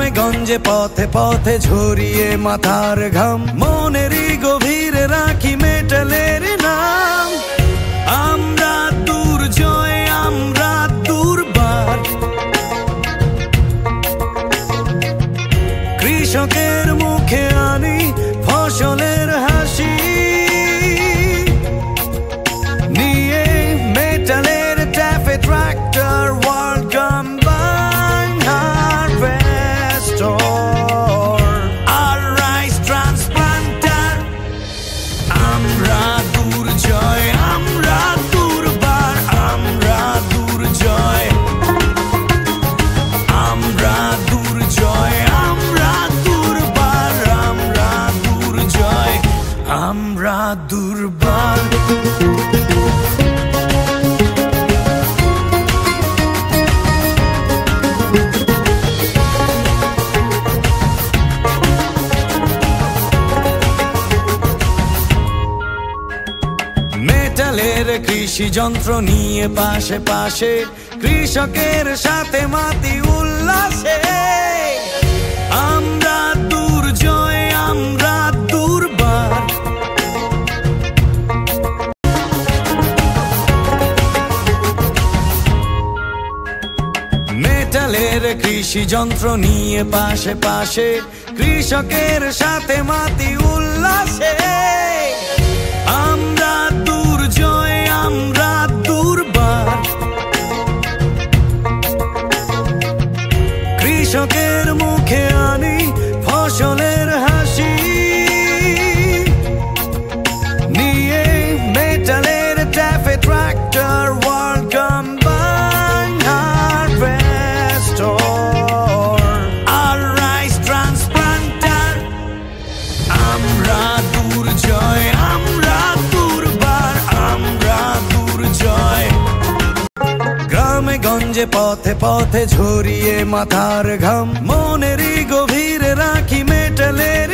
গ্রামে গঞ্জে পথে পথে ঝরিয়ে মাথার ঘাম, মনেরই গভীরে রাখি মেটালের নাম। আমরা দুর্জয়, আমরা দুর্বার, কৃষকের মুখে আনি ফসলের হাসি, নিয়ে মেটালের TAFE tractor world combine harvester আর রাইস ট্রান্সপ্লান্টার। আমরা দুর্জয়, আমরা দুর্বার, আমরা দুর্জয়, আমরা দুর্জয়, আমরা দুর্বার, আমরা দুর্জয়, আমরা দুর্বার। মেটালের কৃষি যন্ত্র নিয়ে পাশে পাশে, কৃষকের সাথে মাতি উল্লাসে। আমরা দুর্জয়, আমরা দুর্বার, মেটালের কৃষি যন্ত্র নিয়ে পাশে পাশে, কৃষকের সাথে মাতি উল্লাসে। আমরা দুর্জয়, আমরা দুর্বার, কৃষকের মুখে আনি ফসলের হাসি, নিয়ে মেটালের TAFE tractor world combine harvester আর রাইস ট্রান্সপ্লান্টার। আমরা দুর্জয়, আমরা দুর্বার, আমরা দুর্জয়। গ্রামে গঞ্জে পথে পথে ঝরিয়ে মাথার ঘাম, মনেরই গভীরে রাখি মেটালের